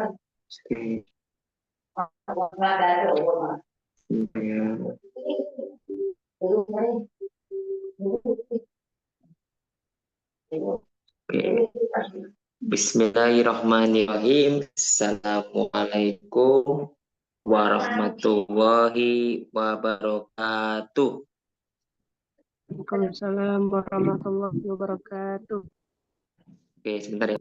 Oke. Bismillahirrahmanirrahim. Assalamualaikum warahmatullahi wabarakatuh. Waalaikumsalam warahmatullahi wabarakatuh. Oke, sebentar ya.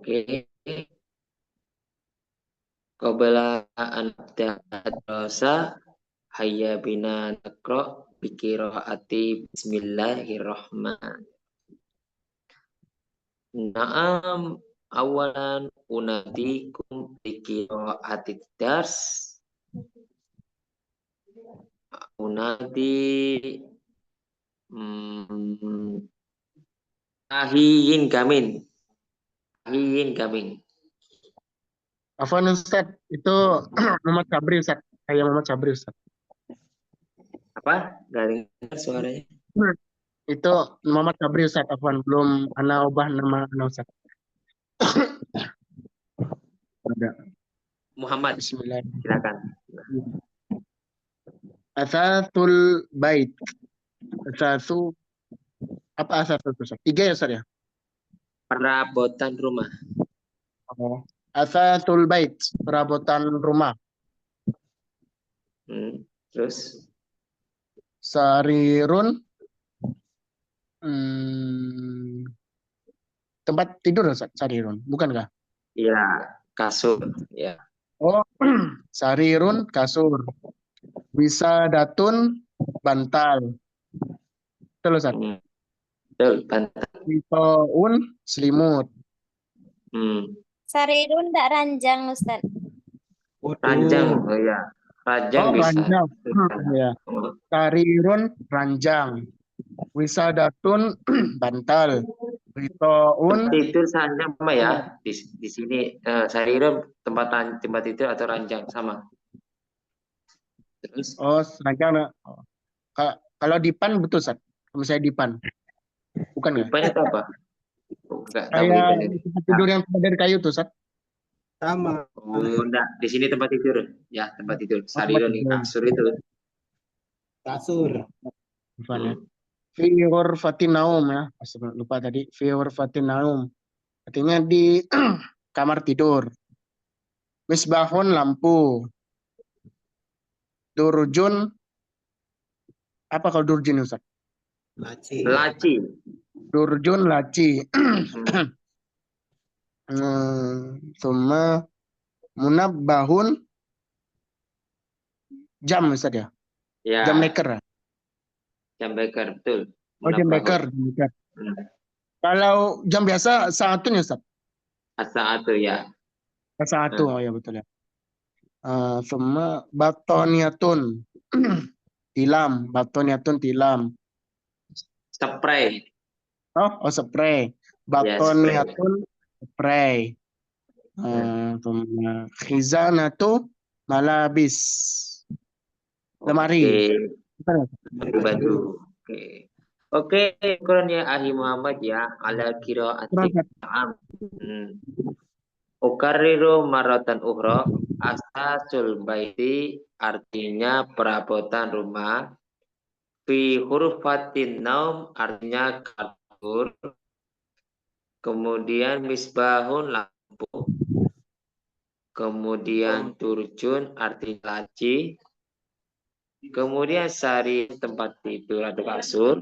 Oke. Qabla an nabda'ad-darasa hayya bina naqra bi qiraati bismillahirrahmanirrahim. Naam, awalan unadikum bi qiraatid dars. Unadi ahiyin gamin. Ahiyin gamin. Afwan Ustaz, itu Muhammad Sabri Ustaz. Saya Muhammad Sabri Ustaz. Apa? Gak dengar suaranya. Itu Muhammad Sabri Ustaz, Afwan. Belum ana ubah nama ana Ustaz. Ada. Muhammad. Bismillah. Silakan. Asasul bait. Asasu apa asasul Ustaz? 3 ya Ustaz ya? Perabotan rumah. Oh. Asasul bait, perabotan rumah. Terus Sarirun tempat tidur Ustaz, sarirun, bukankah? ya kasur ya. Oh, sarirun kasur. Wisadatun bantal. Betul Ustaz. Betul, bantal. Witoun selimut. Sarirun tak ranjang, Ustaz. Ranjang, oh ya. Ranjang bisa. Ranjang. Ya. Sarirun ranjang. Wisadatun bantal. Witoun Tidur ranjang sama ya. Di sini sarirun tempat tidur atau ranjang sama. Terus ranjang. Kalau dipan betul Ustaz. Kalau saya dipan. Bukan ya? dipan itu apa? Enggak tahu Kayak dipan itu. tempat tidur yang terbuat dari kayu tuh Ustaz. Sama. Oh, enggak. Di sini tempat tidur. Ya, tempat tidur. Sarirun kasur itu. Kasur. Fi ghurfatin naum ya. Lupa tadi. Fi ghurfatin naum. Artinya di kamar tidur. Misbahun lampu. Durjun apa kalau durjun Ustaz? Laci. Durjun laci. Summa munabbahun jam Ustaz ya? Ya. Jam maker. Jam beker, betul. Oh, jam maker. Kalau jam biasa saatun ya Ustaz? Satu ya. Satu, oh ya betul ya. Summa batoniyatun. Tilam, batoniyatun tilam. Spray. Oh, spray. Batoniyatun spray. Khizanatu malabis. Lemari. Baju. Oke, Quran ya Ahi Muhammad ya ala qiraatik ta'am. Ukariru maratan ukhra, asasul baiti artinya perabotan rumah. Fi hurfatin naum artinya kasur. Kemudian misbahun lampu. Kemudian turjun artinya laci. Kemudian sari tempat tidur atau kasur.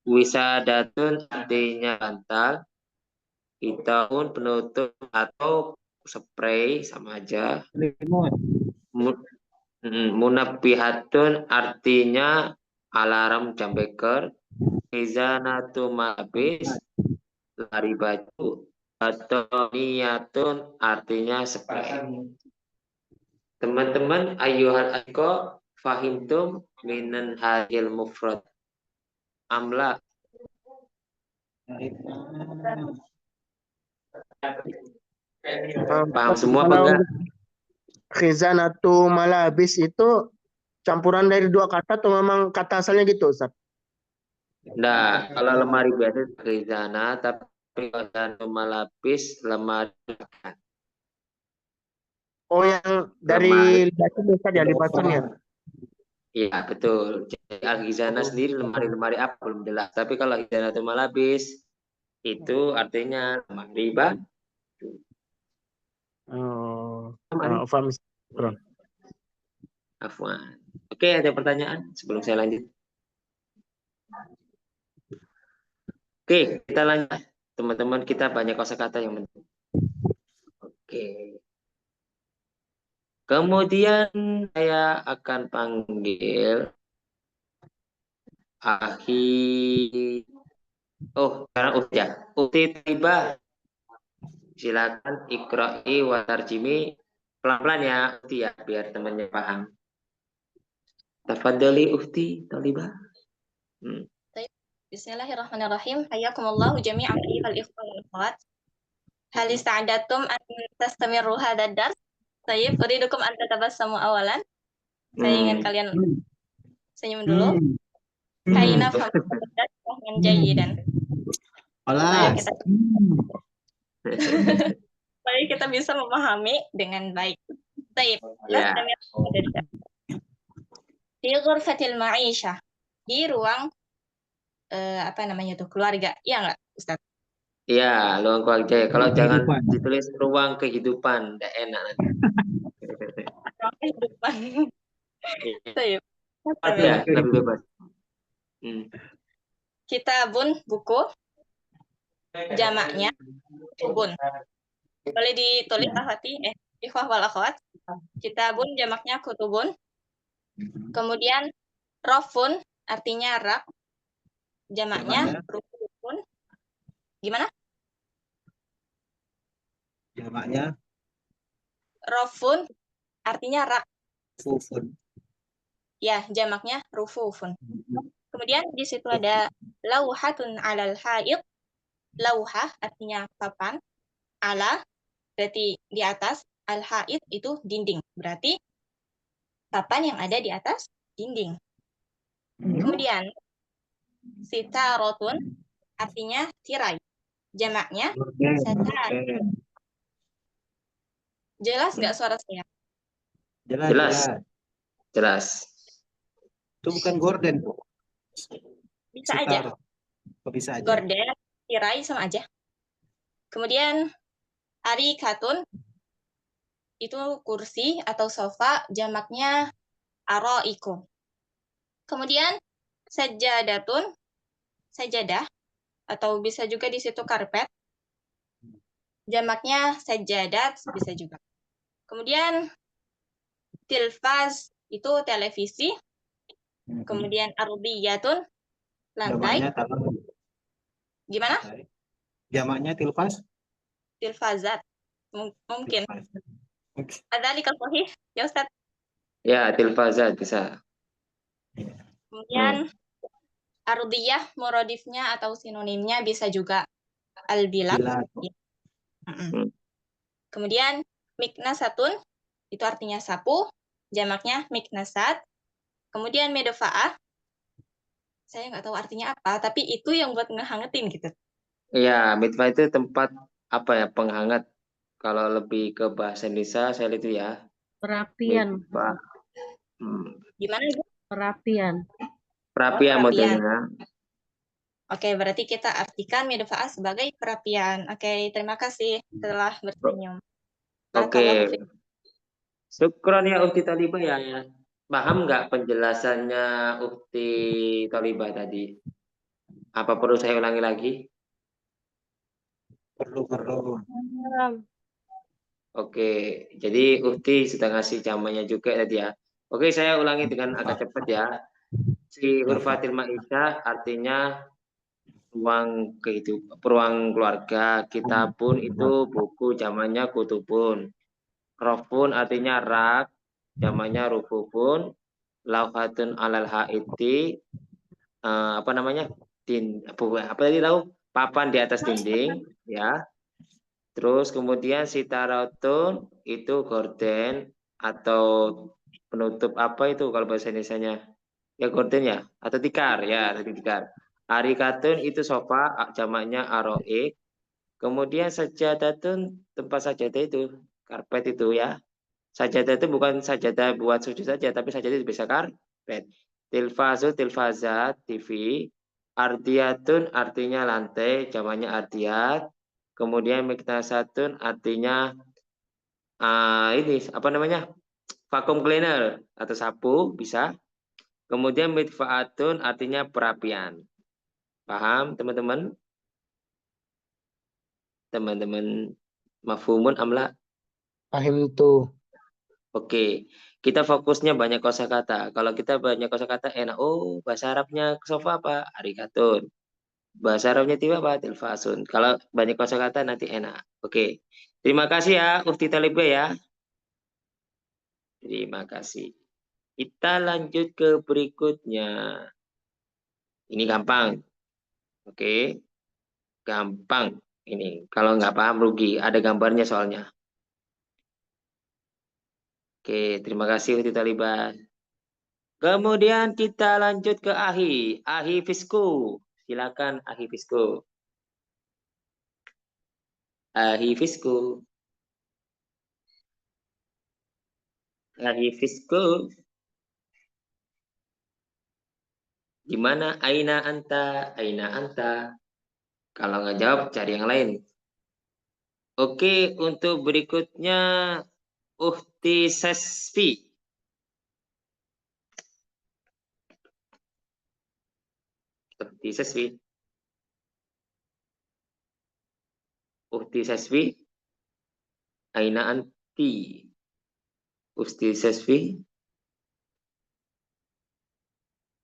Wisadatun artinya bantal. Itaun penutup atau spray sama aja. Munabbihatun artinya alarm jam beker. Izanatu malabis lari baju. Batoniyatun artinya spray. Teman-teman ayuhal aiko fahimtum minan hadil mufrad amla. Paham semua apa enggak? khizanatu malabis itu campuran dari dua kata atau memang kata asalnya gitu, Ustaz? Nah, kalau lemari biasa khizanah, tapi kalau malapis lemari. Oh, yang Lemari. dari libasan Ustaz ya, libasan ya. Iya, betul. Jadi al-khizanah sendiri lemari-lemari apa belum jelas. Tapi kalau khizanah itu malapis, itu artinya lemari baju. Oh, Lemari. paham. Afwan. Oke, ada pertanyaan sebelum saya lanjut? Oke, kita lanjut. Teman-teman kita banyak kosakata yang penting. Oke. Kemudian saya akan panggil Akhi. Oh, sekarang udah. Ukti tiba. Silakan ikra'i wa tarjimi. Pelan-pelan ya, Ukti ya, biar temannya paham. Tafadhali Ukti Talibah. Bismillahirrahmanirrahim. Hayyakumullahu jami'an ayyuhal ikhwan wal akhwat. Hal ista'adatum an tastamirru hadzal dars? Tayyib, uridukum an tatabassamu awalan. Saya ingin kalian senyum dulu. Kaina fahmudat fahman jayyidan. Olah. Supaya kita bisa memahami dengan baik. Tayyib. Ya. Di ghurfatil ma'isyah. Di ruang apa namanya tuh, keluarga. Iya nggak, Ustaz? Iya, ruang keluarga. Kalau jangan Kehidupan. ditulis ruang kehidupan, tidak enak nanti. Ruang kehidupan. Tayyib. Ya, lebih bebas. Kitabun, buku. Jamaknya kutubun. Boleh ditulis akhwati, ikhwah wal akhwat. Kitabun jamaknya kutubun. Kemudian rofun artinya rak. Jamaknya rufun. Gimana? Jamaknya Rofun artinya rak. fufun. Ya, jamaknya rufufun. Kemudian di situ ada lauhatun alal haid. Lauhah artinya papan. Ala berarti di atas. Al haid itu dinding. Berarti papan yang ada di atas dinding. Kemudian sitarotun artinya tirai. Jamaknya satar. Jelas nggak suara saya? Jelas. Itu bukan gorden, Bu. Bisa aja. Bisa aja. Gorden, tirai sama aja. Kemudian arikatun itu kursi atau sofa, jamaknya araikum. Kemudian sajadatun, sajadah atau bisa juga di situ karpet. Jamaknya sajadat bisa juga. Kemudian tilfaz itu televisi. Kemudian ardiyatun lantai. Jamaknya talam. Gimana? Jamaknya tilfaz. Tilfazat. Mungkin. Ada di sahih ya Ustaz. Ya, tilfazat bisa. Kemudian ardiyah muradifnya atau sinonimnya bisa juga al-bilad. Kemudian miknasatun itu artinya sapu, jamaknya miknasat. Kemudian medofa'ah, saya nggak tahu artinya apa, tapi itu yang buat ngehangetin gitu. Iya, midfah itu tempat apa ya, penghangat. Kalau lebih ke bahasa Indonesia saya itu ya. Perapian. Gimana itu? Perapian. Perapian modelnya. Oke, berarti kita artikan medofa'ah sebagai perapian. Oke, terima kasih telah bersenyum. Oke. Syukron ya Ukti Talibah ya. Paham nggak penjelasannya Ukti Talibah tadi? Apa perlu saya ulangi lagi? Perlu. Oke, jadi Ukti sudah ngasih jamannya juga tadi ya. Oke, saya ulangi dengan agak cepat ya. Si Hurfatil Ma'isyah artinya ruang kehidupan, ruang keluarga. Kitabun itu buku, zamannya kutubun. Rofun artinya rak, zamannya rufufun. Lauhatun alal haiti, apa namanya? Apa tadi lau? Papan di atas dinding, ya. Terus kemudian sitaratun itu gorden, atau penutup apa itu kalau bahasa Indonesianya? Ya gorden ya atau tikar ya, tikar. Arikatun itu sofa, jamaknya aroik. Kemudian sajadatun, tempat sajadah itu karpet itu ya. Sajadah itu bukan sajadah buat sujud saja, tapi sajadah itu bisa karpet. Tilfazu, tilfazat, TV. Ardiyatun artinya lantai, jamaknya ardiyat. Kemudian miknasatun artinya ini apa namanya? Vacuum cleaner atau sapu bisa. Kemudian midfaatun artinya perapian. Paham teman-teman? Teman-teman mafhumun amla? Paham tuh. Oke, kita fokusnya banyak kosakata. Kalau kita banyak kosakata enak. Oh, bahasa Arabnya sofa apa? Arikatun. Bahasa Arabnya tiba apa? Tilfasun. Kalau banyak kosakata nanti enak. Oke. Terima kasih ya, Ufti Talibah ya. Terima kasih. Kita lanjut ke berikutnya. Ini gampang. Oke. Gampang. Ini. Kalau nggak paham rugi. Ada gambarnya soalnya. Oke, terima kasih Ufti Talibah. Kemudian kita lanjut ke Ahi. Ahi Fisku. Silakan Ahi Fisku. Ahi Fisku. Ahi Fisku. Gimana? Aina anta? Aina anta? Kalau nggak jawab, cari yang lain. Oke, untuk berikutnya Uhti Sesfi. Uhti Sesfi. Uhti Sesfi. Aina anti? Uhti Sesfi.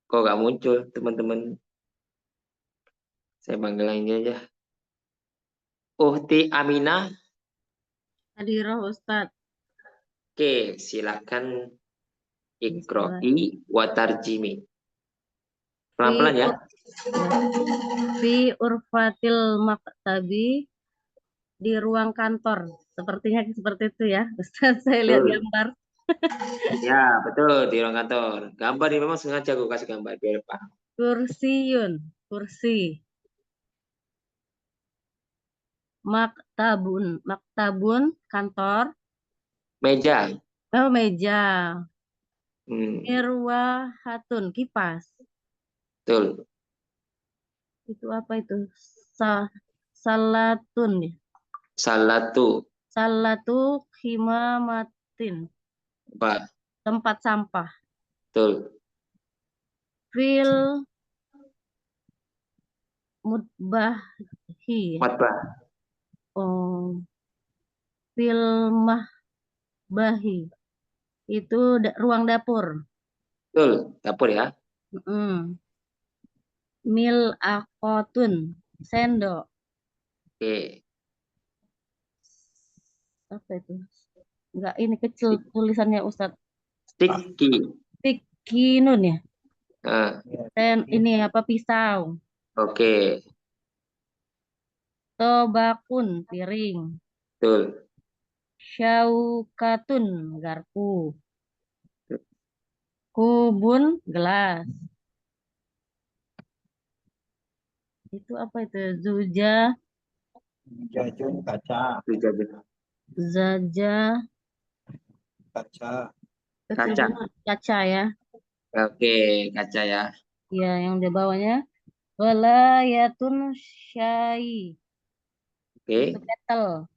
Kok nggak muncul, teman-teman? Saya panggil ini aja. Uhti Aminah. Hadirah Ustadz. Oke, silakan Ikro'i watarjimi. Pelan-pelan ya. Fi urfatil maktabi, di ruang kantor. Sepertinya seperti itu ya. Ustadz, saya lihat Betul. gambar. Ya, betul. Di ruang kantor. Gambar ini memang sengaja gue kasih gambar biar paham. Kursiyun, kursi. Maktabun, kantor. Meja. Oh, meja. Hmm, Mirwahatun, kipas. betul. Itu apa itu? Salatun. Salatu. Salatu himamatin, Pak. tempat sampah. Betul. Fil mutbahi. Khotbah. Oh, fil mahbahi. Itu ruang dapur. Betul. Dapur ya. Mm. Mil akotun, sendok. Oke. Apa itu? Enggak, ini kecil tulisannya Ustadz. Stiki. Tikinun ya. Nah, Dan ini apa, pisau. oke. Tobakun, piring. Betul. Syaukatun, garpu. Kubun, gelas. Itu apa itu? Jajun kaca, Zaja, kaca. kecil Kaca. banget, kaca ya. Oke, kaca ya. Ya, yang di bawahnya. Walayatun syai. Itu Oke. kettle.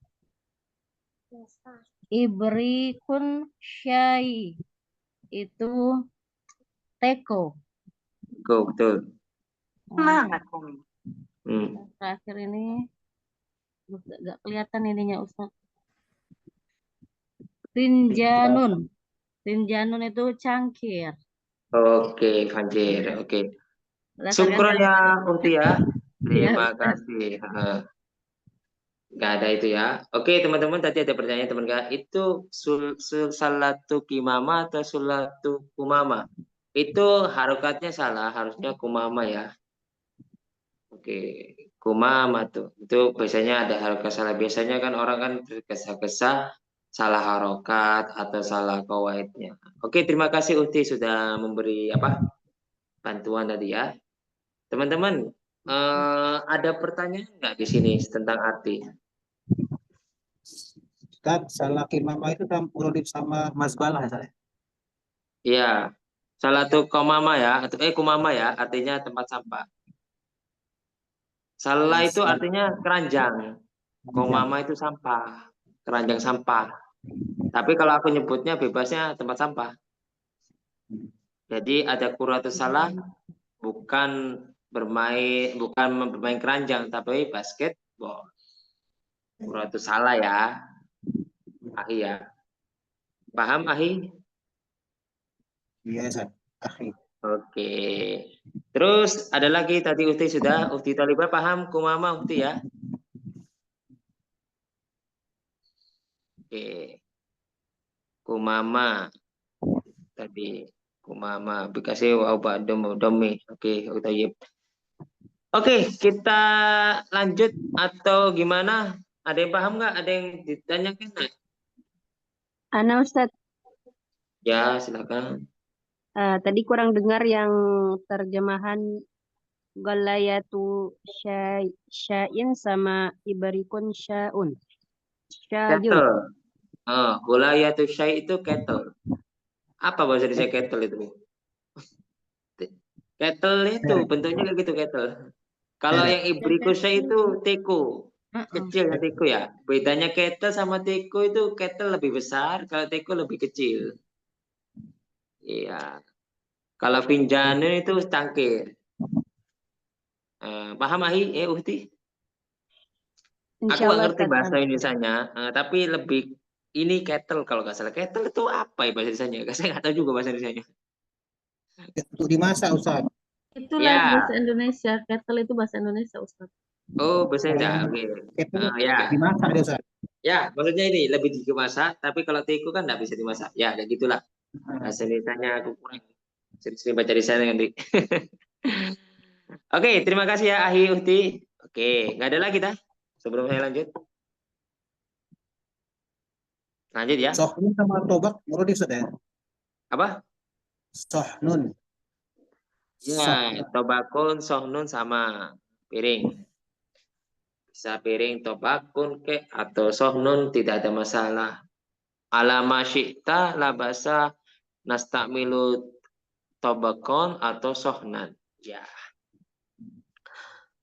Ibrikun syai. Itu teko. Go, betul. Semangat. Hmm. Terakhir ini nggak kelihatan ininya Ustaz. Tinjanun. Tinjanun itu cangkir. Oke, Fanjir. Oke. Berdasarkan Syukron ya, gambar. Ukti ya. Ya, Terima Ustaz. kasih. Nggak ada itu ya. Oke, teman-teman, tadi ada pertanyaan teman nggak? Itu salatu kimama atau sulatu kumama? Itu harokatnya salah, harusnya kumama ya. Oke, kumama tuh. Itu biasanya ada harokat salah. Biasanya kan orang kan tergesa-gesa salah harokat atau salah kawaidnya. Oke, terima kasih Uhti sudah memberi bantuan tadi ya. Teman-teman, ada pertanyaan nggak di sini tentang arti? Ustaz, salah kimama itu urut sama masbalah ya, Ustaz? Iya, salah satu komama ya, atau kumama ya, artinya tempat sampah. Salah itu Mas- artinya keranjang. Komama itu sampah, keranjang sampah. Tapi kalau aku nyebutnya bebasnya tempat sampah. Jadi ada kuratus salah bukan bermain keranjang, tapi basketball. Kuratus salah ya, Ahi ya. Paham Ahi? Iya, Ustaz. Akhi. Oke. Terus ada lagi tadi Uhti Talibah paham kumama Uhti ya? Oke. Kumama tadi kumama bikasih wa ba'dum domi. Oke, tayyib. Oke, kita lanjut atau gimana? Ada yang paham nggak? Ada yang ditanyakan nggak? Ana Ustadz, Ya, silakan. tadi kurang dengar yang terjemahan Galayatu Sya'in sama Ibarikun Sya'un. Sya'yun. Kettle. Gulayatul syai itu kettle. Apa bahasa Indonesia kettle itu? Kettle itu bentuknya kayak gitu kettle. Kalau yang ibrikusnya itu teko. Kecil ya teko ya. Bedanya kettle sama teko itu kettle lebih besar, kalau teko lebih kecil. Iya. Kalau pinjanan itu cangkir. Paham Ahi? Uhti? Aku Insya nggak Allah ngerti Ustadz. bahasa Indonesianya, tapi lebih ini kettle kalau nggak salah. Kettle itu apa ya bahasa Indonesianya? Saya nggak tahu juga bahasa Indonesianya. Untuk dimasak, Ustaz. Itulah Ya. bahasa Indonesia. Kettle itu bahasa Indonesia Ustadz. Oh, bahasa Indonesia. Oke. Itu Ya. dimasak dia, Ustaz. Ya, maksudnya ini lebih dimasak, tapi kalau teko kan nggak bisa dimasak. Ya, kayak gitulah. Bahasa Indonesianya aku kurang sering baca di sana nanti. Oke, terima kasih ya Ahi Uhti. Oke, nggak ada lagi dah. Sebelum saya lanjut. Lanjut ya. Sohnun sama tobak urut Ustaz ya? Apa? Sohnun. Ya, tobakun, sohnun sama piring. Bisa piring tobakun ke atau sohnun tidak ada masalah. Alama syi'ta labasa nastamilu tobakon atau sohnan. Ya.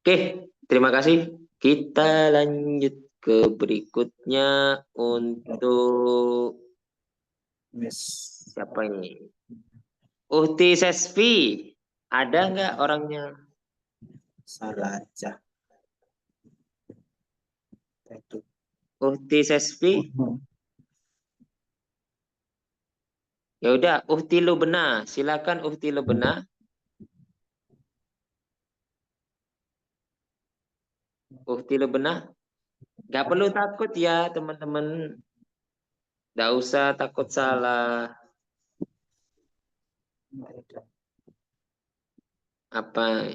Oke, terima kasih. Kita lanjut ke berikutnya untuk Yes. siapa ini? Uhti Sesfi. Ada nggak orangnya? Salah aja. Itu. Uhti Sesfi. Ya udah, Uhti Lubna. Silakan Uhti Lubna. Uhti Lubna. Nggak perlu takut ya teman-teman. Nggak usah takut salah. Apa?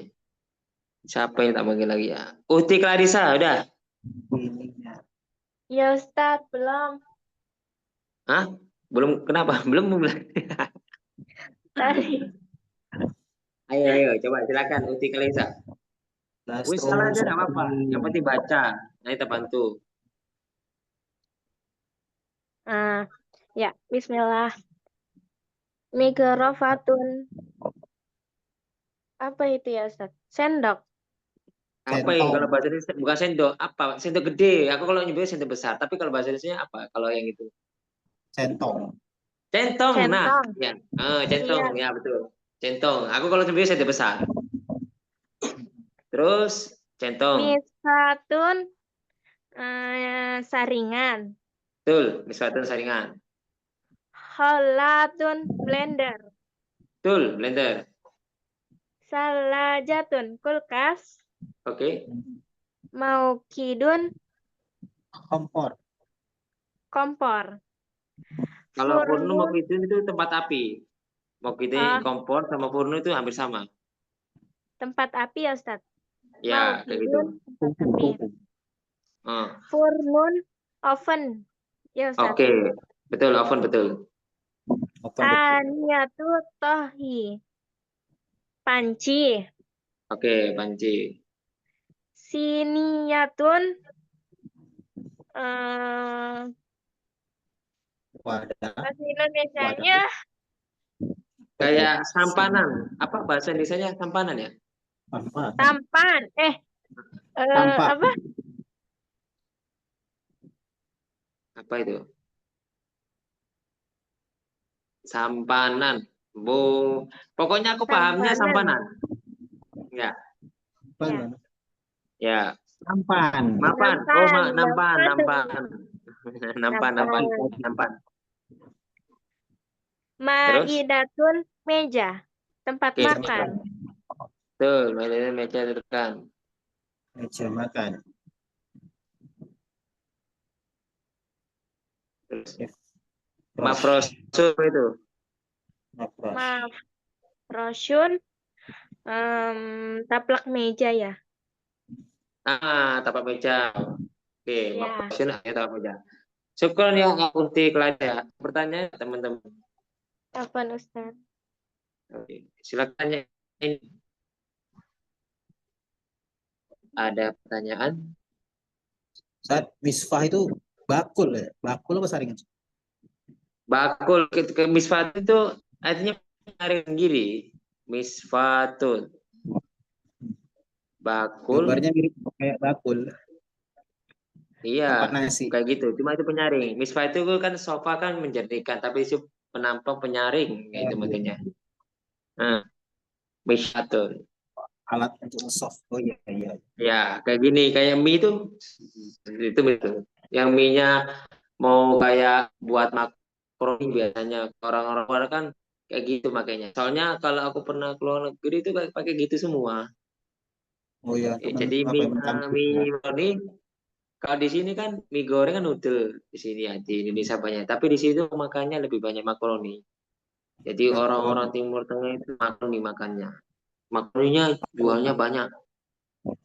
Siapa yang tak manggil lagi ya? Uhti Clarissa, udah. Ya Ustadz, belum. Hah? Belum, kenapa? Belum. Tadi. Ayo, coba silakan Uhti Clarissa. Wis salah aja nggak apa-apa. Yang penting baca. Nah, kita bantu. Ya, bismillah. Mikrofatun. Apa itu ya Ustadz? Sendok. Apa ya kalau bahasa Indonesia bukan sendok, apa? Sendok gede. Aku kalau nyebutnya sendok besar, tapi kalau bahasa Indonesia apa? Kalau yang itu. Centong. Centong. Nah, Centong. ya. Centong, ya betul. Centong. Aku kalau nyebutnya sendok besar. Terus centong. Misfatun saringan. Betul, miswatun saringan. Holatun blender. Betul, blender. Salajatun kulkas. Oke. Maukidun Kompor. kompor. Kalau furnu Furmun. maukidun itu tempat api. Maukidun kompor sama furnu itu hampir sama. Tempat api ya Ustadz? Ya, kayak gitu. Maukidun tempat api. Furnun oven. Ya Ustaz. Oke, betul, oven betul. Oven betul. Aniyatu tohi. Panci. Oke, panci. Siniyatun. eh Wadah. bahasa Indonesianya Kayak sampanan. Apa bahasa Indonesia sampanan ya? Apa? tampan. Tampak. Apa? Apa itu? Sampanan. Bu, pokoknya aku pahamnya Sampanan. sampanan. Ya, Apa? Ya. ya. Tampan. Mapan. Oh, Nampan. nampan, nampan. Nampan, nampan, Nampan. nampan. Terus? Maidatun meja. Tempat Oke, makan. betul. Meja tekan. Meja makan. Terus. Frosh. Mafrosul itu. Mafrosh. Mafrosyun. Taplak meja ya. Tapak meja. Oke, Ya. mafrosul ya tapak meja. Syukur ya Unti kelas ya. Pertanyaan teman-teman. Apa Ustaz? Oke, silakan ya. Ada pertanyaan? Saat misfah itu bakul ya? Bakul apa saringan? Bakul ke misfat itu artinya penyaring giri. Misfatun. Bakul. Gambarnya mirip kayak bakul. Iya, Tempat nasi. kayak gitu. Cuma itu penyaring. Misfat itu kan sofa kan menjernihkan, tapi itu penampang penyaring gitu maksudnya. Nah, misfatun. Alat untuk nge-soft. Oh iya, iya. Ya, kayak gini, kayak mie itu betul. Yang mie-nya mau kayak buat makaroni biasanya orang-orang luar kan kayak gitu makanya. Soalnya kalau aku pernah ke luar negeri itu pakai gitu semua. Oh iya, untuk Jadi apa mie, yang mencampur. mie makaroni kalau di sini kan mie goreng kan udel di sini ya di Indonesia banyak. Tapi di situ makannya lebih banyak makaroni. Jadi orang-orang Makaroni. Timur Tengah itu makaroni makannya. Makaroninya jualnya banyak.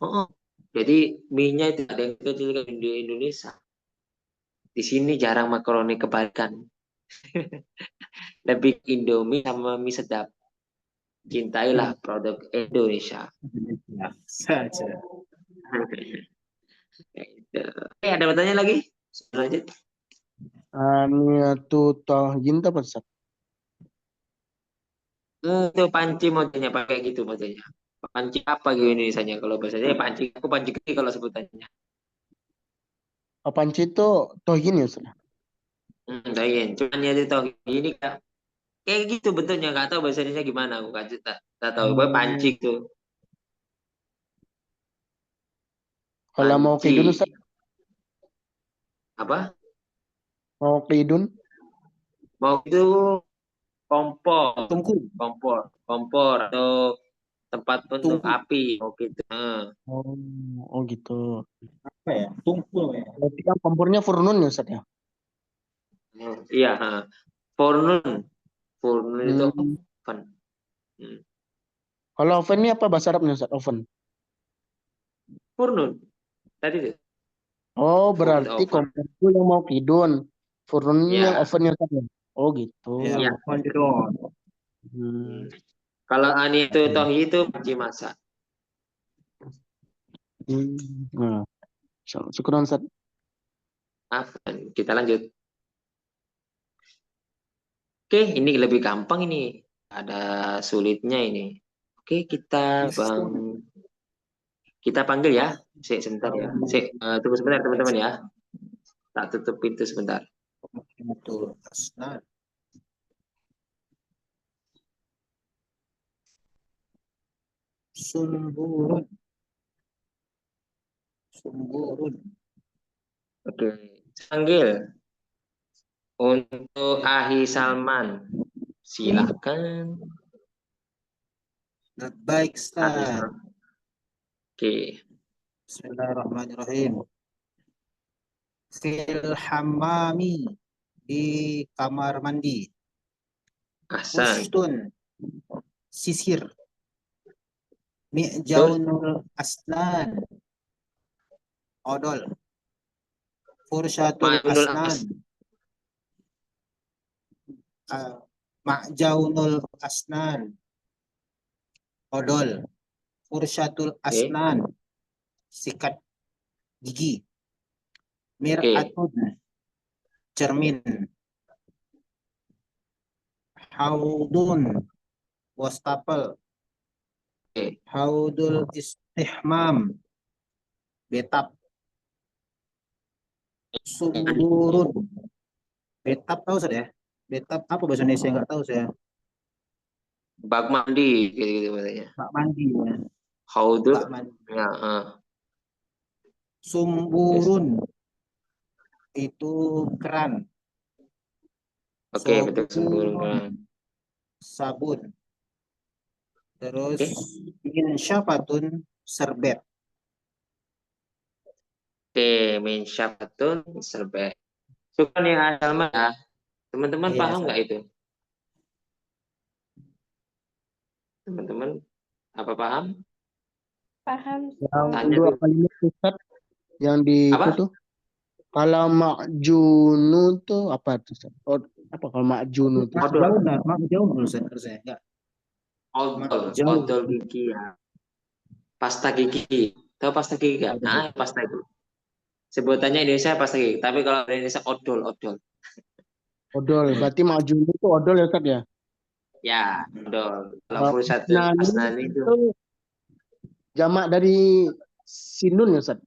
Oh, jadi mie-nya itu ada yang kecil di Indonesia. Di sini jarang makaroni kebalikan. Lebih Indomie sama mie sedap. Cintailah produk Indonesia. Ya, saja. Oke, ada pertanyaan lagi? Lanjut. Aniyatu tohin apa Ustaz? Itu panci modelnya pakai gitu modelnya. Panci apa gitu Indonesianya kalau bahasanya panci. Aku panci gede kalau sebutannya. Oh, panci itu tohin ya Ustaz? Bayangin. Cuman ya itu ini kayak gitu bentuknya nggak tahu bahasa Indonesia gimana aku tak tahu. Pokoknya panci itu. Kalau mau ke Idun Ustaz? Panci. Apa? Mau ke Idun? Mau itu kompor, Tungku. kompor atau tempat untuk Tungku. api. Oh gitu. Oh gitu. Apa ya? Tungku ya. Berarti kan kompornya furnun ya Ustaz ya? Iya. Furnun. Furnun itu Hmm. oven. Hmm. Kalau oven ini apa bahasa Arabnya Ustaz? Oven. Furnun. Tadi itu. Oh, Furnun berarti oven. kompor itu yang mau ke Idun. Furnun ini yang Ya. ovennya Ustaz ya? Oh gitu. Ya, kondor. Hmm. Kalau ani itu tohi itu panci masak. Nah, syukuran Ustaz. Afan. Kita lanjut. Oke, ini lebih gampang ini. Ada sulitnya ini. Oke, kita panggil ya. Sebentar ya. Tunggu sebentar teman-teman ya. Tak tutup pintu sebentar. Betul. Asnan. Sumburun. Sumburun. Oke, panggil untuk Ahi Salman. Silakan. Baik, Ahi Ustaz. Salman. Oke. Bismillahirrahmanirrahim. Fil hammami, di kamar mandi. Ahsan. Ustun, sisir. Mi'jaunul asnan, odol. Fursyatul Ma'unul asnan, Ma'jaunul asnan, odol. Fursyatul asnan, sikat gigi. Mir'atun, cermin. Haudun, wastafel. Oke. Haudul istihmam, betap. Sumburun, betap tahu saya? Betap apa bahasa Indonesia nggak tahu saya. Bak mandi gitu-gitu katanya. Bak mandi ya. Haudul. Bak mandi. Ya, Sumburun itu keran. Oke, betul sempurna. Sobun, sabun. Terus Oke. insyafatun, serbet. Oke, min syafatun serbet. Syukran ya Salma ya. Teman-teman Iya, paham Ustaz. nggak itu? Teman-teman apa paham? Paham. Yang Tanya dua dulu. kalimat Ustaz yang di itu Apa? tuh. Kalau makjunu tuh apa tuh Ustaz? Oh, apa kalau makjunu tuh? Odol. Jauh nah, jauh menurut saya. Enggak. Jauh. Odol gigi ya. Pasta gigi. Tahu pasta gigi nggak? Nah, pasta itu. Sebutannya Indonesia pasta gigi. Tapi kalau di Indonesia odol. Odol. Berarti makjunu tuh odol ya Ustaz ya? Ya, odol. Kalau Kalau fursatul asnani asnani itu. itu jamak dari sinun ya Ustaz?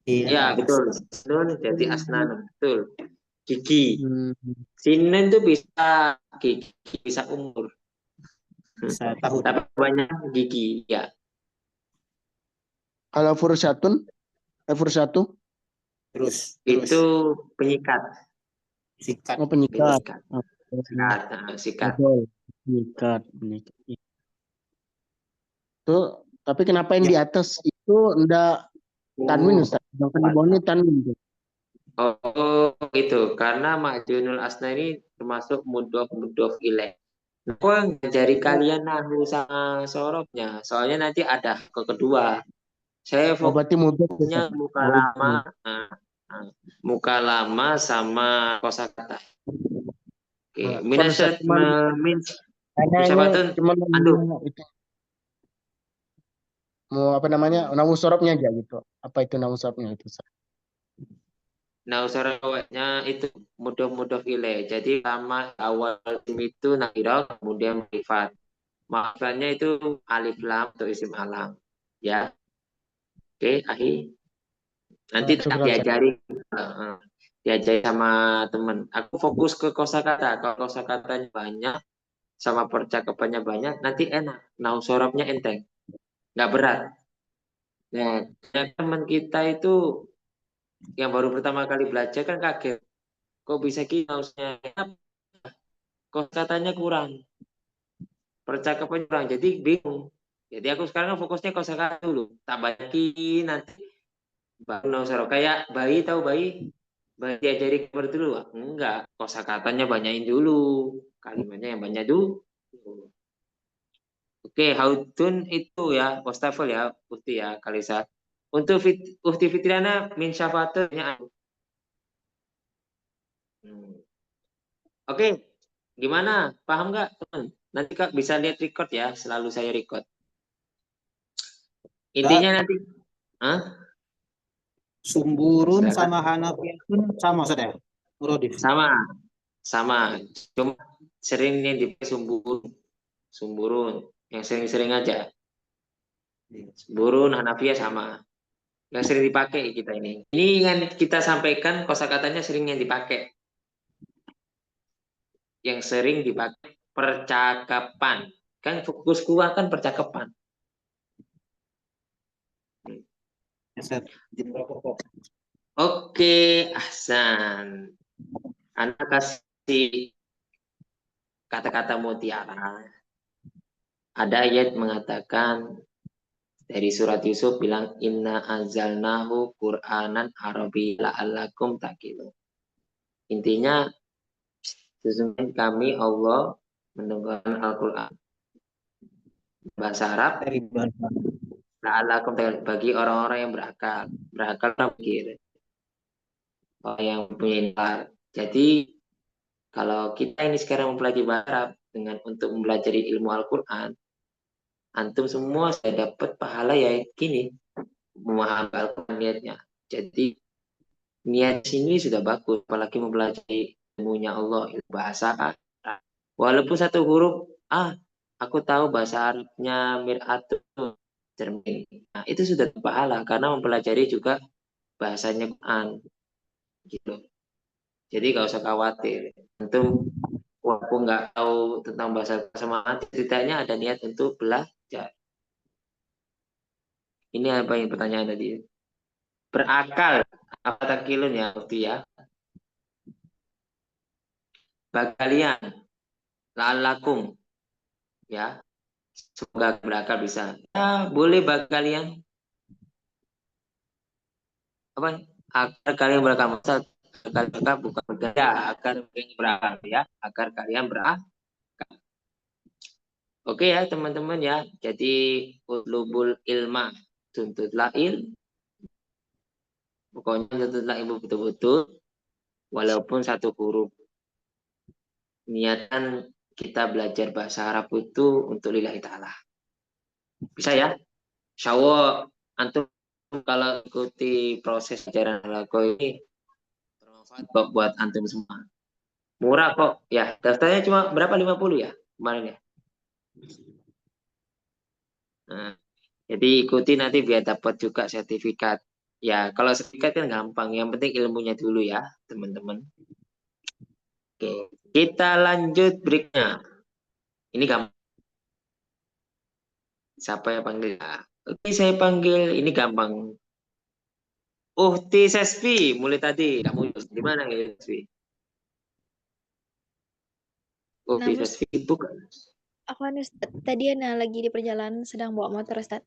Iya. Ya, betul. Sinun jadi asnan. Betul. Gigi. Hmm. Sinun itu bisa gigi, bisa umur. Bisa tahu. Tapi banyak gigi. Ya. Kalau fursatun, fursatu, Terus Itu penyikat. sikat. oh penyikat. Penyikat. Oh, Sikat. odol. Penyikat. Tuh, tapi kenapa yang Ya. di atas itu ndak tanwin Ustaz? Yang di bawahnya tanwin tuh. Oh, itu karena Ma'junul Asna ini termasuk mudhof ilaih. Aku ngajari kalian nahwu sama sorobnya. Soalnya nanti ada ke kedua. Saya Oh, berarti mudah tuh, fokusnya Ustaz. muka lama, muka lama sama kosakata. Oke, Nah, minasyat min Karena Musyafatun, ini cuma anduk. itu mau apa namanya namu sorobnya aja gitu. Apa itu namu sorobnya itu? Ustaz? Nah, usarawatnya itu mudah ilaih. Jadi lama awal itu nakirah kemudian ma'rifat. Ma'rifatnya itu alif lam atau isim alam. Ya. Oke, Ahi. Nanti tak Syukran, Ustaz. diajari sama teman. Aku fokus ke kosakata. Kalau kosakatanya banyak sama percakapannya banyak, nanti enak. Nah, sorobnya enteng. Nggak berat. Nah, teman kita itu yang baru pertama kali belajar kan kaget. Kok bisa gitu nausnya? Kosakatanya kurang. Percakapannya kurang. Jadi bingung. Jadi aku sekarang fokusnya kosakata dulu. Tak banyakin nanti baru nausoro. Kayak bayi, tahu bayi? Bayi diajari kabar dulu. Enggak. Kosakatanya banyakin dulu. Kalimatnya yang banyak dulu. Oke, hautun itu ya, wastafel ya, Ukti ya, Kalisa. Untuk Ukti Fitriana, min syafatnya. Oke, gimana? Paham nggak, teman? Nanti Kak bisa lihat record ya, selalu saya record. Intinya nanti, Sumburun Silakan. sama Hanafiyatun sama saudara. Muradif. Sama. Cuma seringnya dipakai sumburun. Yang sering-sering aja. Sumburun, Hanafiyah sama. Yang sering dipakai kita ini. Ini yang kita sampaikan kosakatanya sering yang dipakai. Yang sering dipakai percakapan. Kan fokus kuah kan percakapan. Oke, Ahsan. Anda kasih kata-kata mutiara. Ada ayat mengatakan dari surat Yusuf bilang inna anzalnahu Qur'anan Arabiyyan la'allakum taqilun. Intinya sesungguhnya kami Allah menurunkan Al-Qur'an bahasa Arab Dari bahasa. la'allakum taqilun bagi orang-orang yang berakal berpikir, orang yang punya nalar. Jadi Kalau kita ini sekarang mempelajari bahasa Arab dengan untuk mempelajari ilmu Al-Quran, antum semua saya dapat pahala ya gini, memahami Al-Quran niatnya. Jadi niat sini sudah bagus, apalagi mempelajari ilmunya Allah, ilmu bahasa Arab. Walaupun satu huruf, aku tahu bahasa Arabnya mir'atun, cermin. Nah, itu sudah pahala karena mempelajari juga bahasanya Quran. Gitu. Jadi gak usah khawatir. Antum walaupun nggak tahu tentang bahasa semangat, setidaknya ada niat untuk belajar. Ini apa yang pertanyaan tadi? Berakal apa takilun ya waktu ya? Bagi kalian, la'allakum ya, semoga berakal bisa. Ya, boleh bagi kalian. Apa? Agar kalian berakal. Masa agar berakal bukan bergaya, agar kalian berakal ya, agar kalian berakal. Oke ya teman-teman ya. Jadi utlubul ilma, tuntutlah ilmu. Pokoknya tuntutlah ilmu betul-betul walaupun satu huruf. Niatan kita belajar bahasa Arab itu untuk lillahi ta'ala. Bisa ya? Insya Allah antum kalau ikuti proses ajaran Al-Qur'an ini bermanfaat kok buat antum semua. Murah kok. Ya, daftarnya cuma berapa? 50 ya kemarin ya. Nah, jadi ikuti nanti biar dapat juga sertifikat. Ya, kalau sertifikat kan gampang. Yang penting ilmunya dulu ya, teman-teman. Oke, kita lanjut berikutnya. Ini gampang. Siapa yang panggil? Oke, saya panggil. Ini gampang. Uhti Sesfi, mulai tadi. Kamu di mana ya, Sesfi? Uhti Nama Sesfi, bukan. aku Ustaz. Tadi Ana lagi di perjalanan sedang bawa motor Ustaz.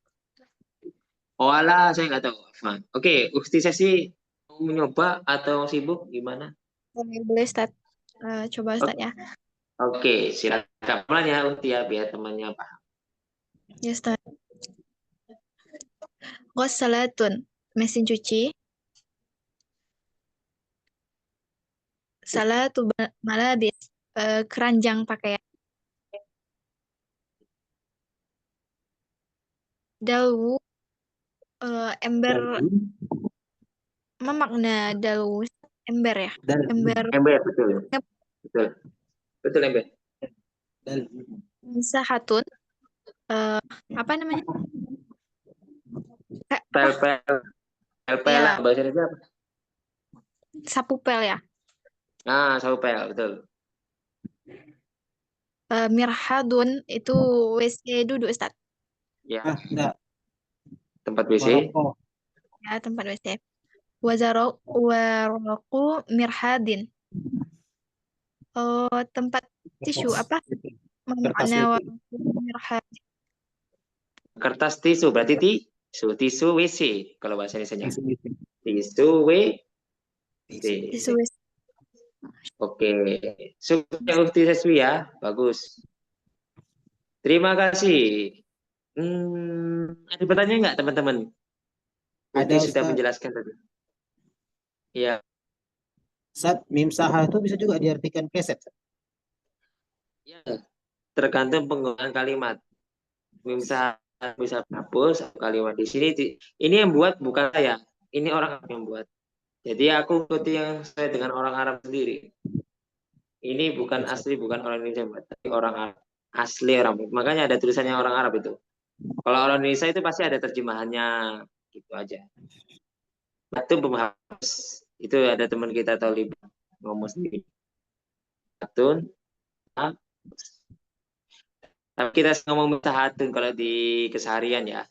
Oh alah, saya nggak tahu. Afwan. Oke, Uhti Sesfi mau mencoba atau sibuk gimana? Boleh Ustaz. Coba Ustaz ya. Oke, silakan. Pelan ya, Uhti ya, biar temannya paham. Ya Ustaz. Ghassalatun, mesin cuci. Salatu malabis, keranjang pakaian. Dalu, ember, memakna dalu ember ya. Dal. Ember Ember, betul. Betul. Betul, Ember. Dal. misahatun, apa namanya? Pel-pel. Pel-pel, Ya, bahasa Indonesia apa? sapu pel ya. Nah, sapu pel, betul. Mirhadun itu WC duduk Ustaz. Ya, Enggak. tempat WC. Maroko. Ya, tempat WC. Waraku mirhadin. Tempat tisu apa? Kertas Makna WC. waraku mirhadin. Kertas tisu, berarti tisu WC. Kalau bahasa Indonesia. WC. Tisu WC. Tisu WC. Oke. Sukses Ukti Seswi ya. Bagus. Terima kasih. Ada pertanyaan nggak teman-teman? Ukti Ada sudah Ustaz. menjelaskan tadi. Ya, Ustaz, mim saha itu bisa juga diartikan keset. ya. Tergantung penggunaan kalimat. Bisa hapus kalimat di sini. Ini yang buat bukan saya. Ini orang Arab yang buat. Jadi aku ikuti yang sesuai dengan orang Arab sendiri. Ini bukan asli, bukan orang Indonesia, tapi orang Arab. Asli orang Arab. Makanya ada tulisannya orang Arab itu. Kalau orang Indonesia itu pasti ada terjemahannya, gitu aja. Batu pemahapus. Itu ada teman kita Tolib ngomong sendiri. Batun, tapi kita ngomong mutahatun kalau di keseharian ya.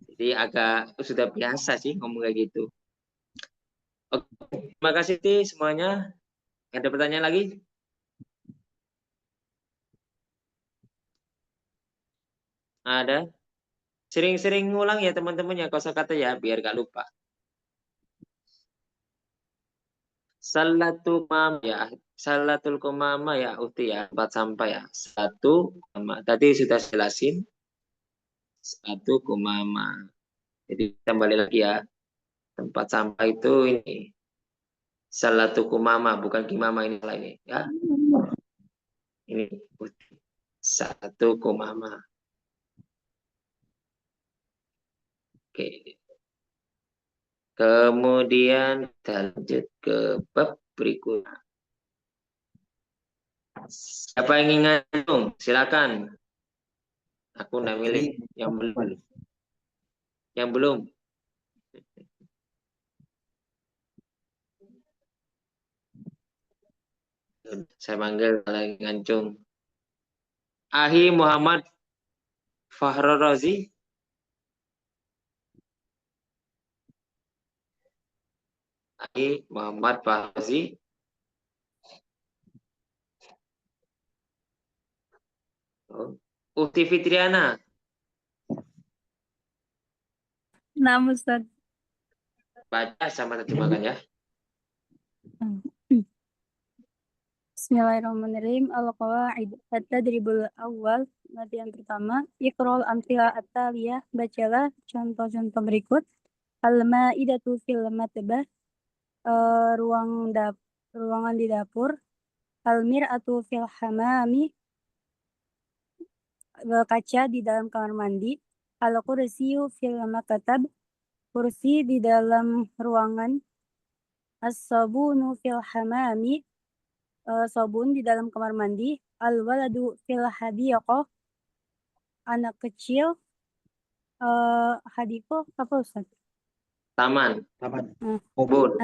Jadi agak sudah biasa sih ngomong kayak gitu. Oke, terima kasih semuanya. Ada pertanyaan lagi? Ada? Sering-sering ngulang ya teman-teman ya kosakata ya biar gak lupa. Salatul mama ya, salatul kumama ya Uti ya, tempat sampah ya. Satu kumama. Tadi sudah jelasin. Satu kumama. Jadi kembali lagi ya. Tempat sampah itu ini Salatuku mama, bukan kimama ini lagi ya. Ini salatuku mama. Oke. Kemudian kita lanjut ke bab berikutnya. Siapa yang ingin ngacung? Silakan. Aku nak milih yang belum. Yang belum. Saya panggil kalau yang ngancung. Ahi Muhammad Fahro Rozi. Ahi Muhammad Fahro Rozi. Ukti Fitriana. Nama Ustaz. Baca sama terjemahkan ya. Bismillahirrahmanirrahim. Al-Qawaid. At-tadribul awal. Latihan pertama. Iqra'ul amthila at-taliyah. Bacalah contoh-contoh berikut. Al-ma'idatu fil matbah. Ruangan di dapur. Al-mir'atu fil hamami. Kaca di dalam kamar mandi. Al-kursiyu fil maktab. Kursi di dalam ruangan. As-sabunu fil hamami. Sabun di dalam kamar mandi. Al-waladu fil hadiqah. Anak kecil. Hadiqah apa Ustaz? Taman. Taman. Kebun.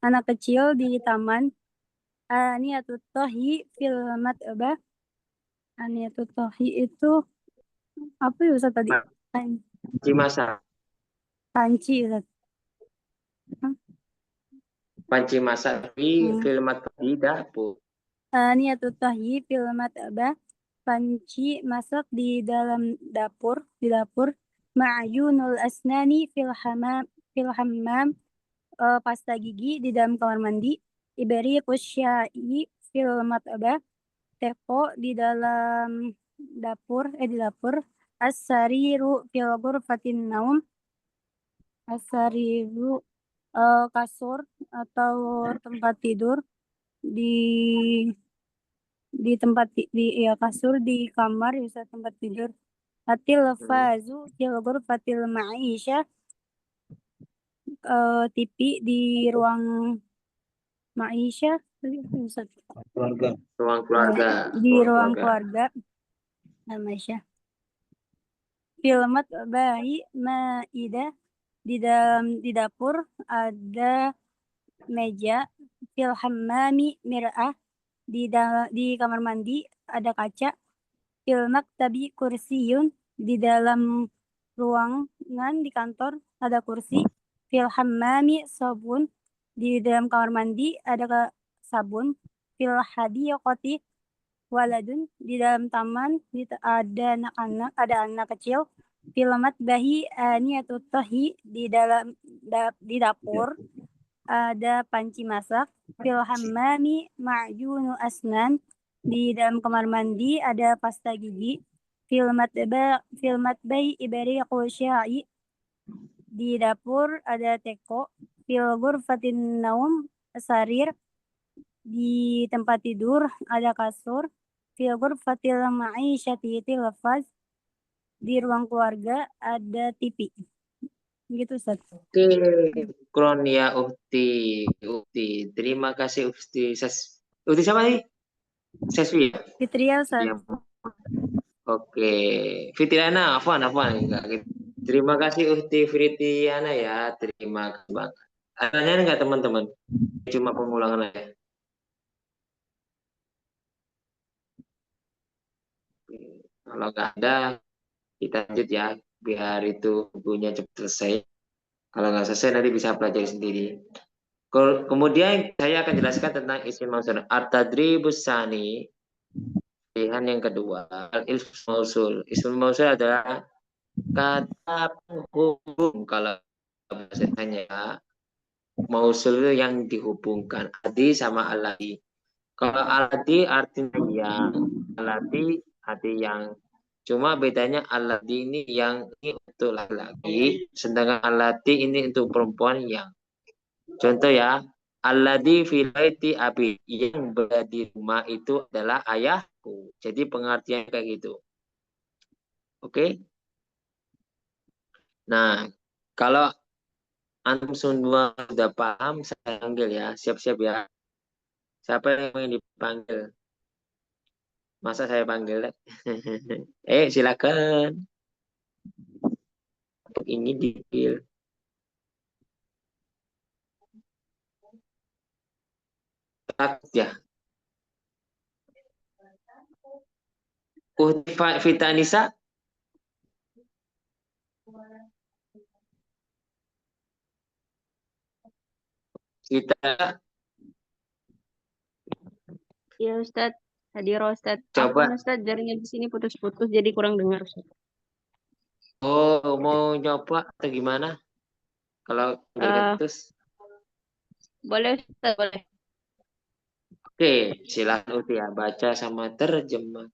Anak kecil di taman. Aniyatut tahi fil matbah. Aniyatut tahi itu apa ya Ustaz tadi? Panci masak. Panci Ustaz. Panci masak di film di dapur. Aniyatut tahi fil matbah. Panci masak di dalam dapur. Ma'yunul asnani fil hammam. Pasta gigi di dalam kamar mandi. Iberi kusyai fil matbah. Teko di dalam dapur. As-sariru fil ghurfatin naum. As-sariru kasur atau tempat tidur di tempat kasur di kamar bisa tempat tidur. At-tilfazu fil ghurfatil ma'isyah. TV di ruang ma'isyah. Keluarga. Ruang keluarga. Di ruang keluarga. Ma'isyah. Filmat bahi ma'idah. Di dapur ada meja. Fil hammami mir'ah. Di kamar mandi ada kaca. Fil maktabi kursiyun. Di dalam ruangan di kantor ada kursi. Fil hammami sabun. Di dalam kamar mandi ada sabun. Fil hadiqati waladun. Di dalam taman ada anak kecil. Fil matbahi aniyatut tahi. Di dapur ada panci masak. Fil hammami ma'junu asnan. Di dalam kamar mandi ada pasta gigi. Fil matbai ibariqu sya'i. Di dapur ada teko. Fil ghurfatin naum sarir. Di tempat tidur ada kasur. Fil ghurfatil ma'isyati tilfaz. Di ruang keluarga ada TV. Gitu Ustaz. Oke, Kron ya Ukti. Terima kasih Ukti. Ukti siapa nih? Seswi. Fitria Ustaz. Ya. Oke, Fitriana, Afwan. Terima kasih Ukti Fitriana ya. Terima kasih banget. Adanya enggak teman-teman? Cuma pengulangan aja. Kalau nggak ada, kita lanjut ya. Biar itu bukunya cepat selesai. Kalau nggak selesai nanti bisa pelajari sendiri. Kemudian saya akan jelaskan tentang isim mausul. At-tadribus tsani. Pilihan yang kedua. Al-ism mausul. Ism mausul adalah kata penghubung. Kalau bahasanya mausul itu yang dihubungkan. Adi sama aladi. Kalau aladi artinya yang. Aladi arti yang. Cuma bedanya aladi ini yang ini untuk laki-laki, sedangkan alati ini untuk perempuan yang. Contoh ya, Alladzi fil baiti abi, yang berada di rumah itu adalah ayahku. Jadi pengertian kayak gitu. Oke. Nah, kalau antum semua sudah paham, saya panggil ya. Siap-siap ya. Siapa yang ingin dipanggil? Masa saya panggil? Silakan. Ini dipil. Takut ya. Vita Anissa. Kita Ya Ustadz, hadir Ustadz. coba. Apa Ustadz, jaringan di sini putus-putus jadi kurang dengar Ustadz. Oh, mau nyoba atau gimana? Kalau Eh, putus. boleh Ustadz, boleh. Oke, silakan Uti ya. Baca sama terjemah.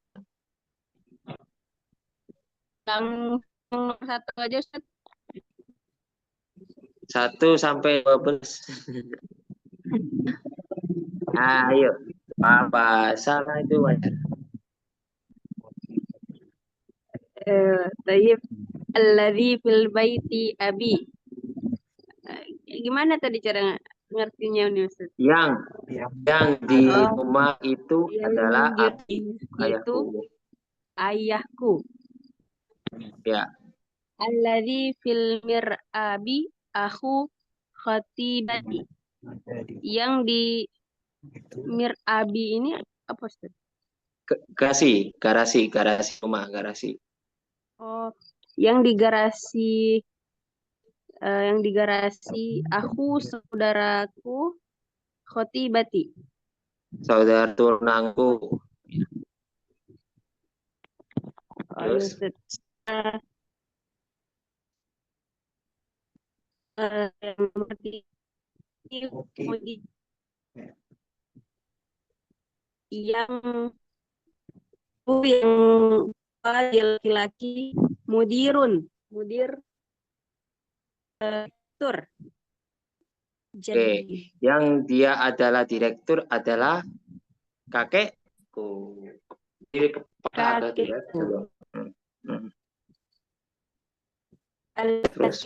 Yang nomor 1 aja Ustadz. 1 sampai 12. Ayo. Apa salah itu wajar. Tayyib. Alladzi fil baiti abi. Gimana tadi cara ngertinya nih Ustadz? Yang di Oh, rumah itu yang adalah di abi, itu ayahku. ayahku. Ya, Alladzi fil mir'abi aku khatibati. Yang di mir'abi ini apa Ustaz? garasi rumah, garasi. Oh, yang di garasi aku saudaraku khatibati. Saudara tunangku. Oh, ya, Terus, Ustaz. Yang nomor 3, yang laki-laki mudir tur. oke. Yang dia adalah direktur adalah kakekku. Ini kepala atau direktur. Terus,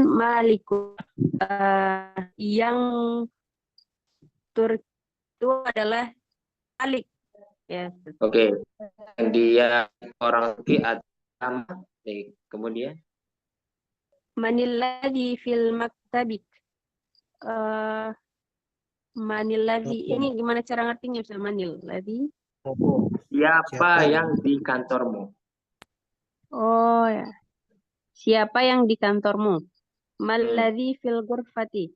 Maliku. Yang tur itu adalah Malik. Ya. oke. Yang dia orang Turki adalah kemudian Manilladzi fil maktabik. Manilladzi ini gimana cara ngertinya Ustaz? Manilladzi. siapa yang di kantormu? Oh ya. Siapa yang di kantormu? Malladzi fil ghurfati.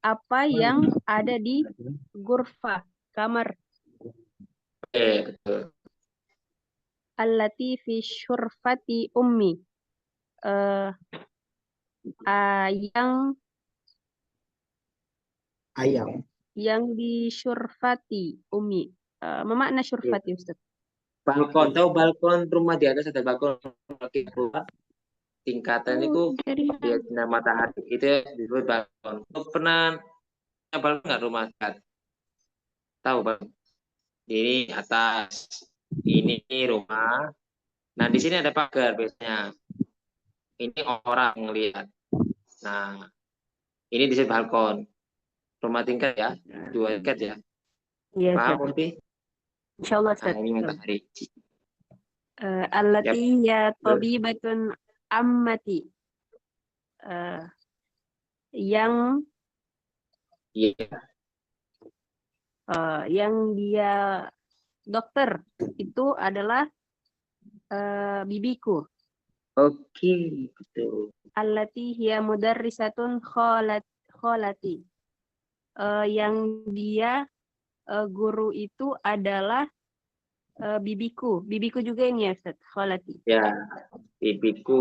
Apa yang ada di ghurfa, kamar. Oke, betul. Allati fi syurfati ummi. Yang di syurfati ummi. Memakna syurfati Ustaz. Balkon, tahu balkon rumah di atas ada balkon lagi keluar tingkatan itu dia sinar matahari itu disebut balkon. Pernah balkon nggak rumah dekat? Tahu balkon? Ini atas, ini rumah. Nah di sini ada pagar biasanya. Ini orang ngelihat. Nah ini disebut balkon. Rumah tingkat ya, 2 tingkat ya. Iya, Paham Ustaz. Murti? Insyaallah Nah Ustaz. ini matahari. Allati ya tabibatun ammati. Yang Iya. yang dia dokter itu adalah bibiku. Oke, betul. Allati hiya mudarrisatun kholati. Yang dia guru itu adalah bibiku. Bibiku juga ini ya Ustaz, kholati. Ya, bibiku.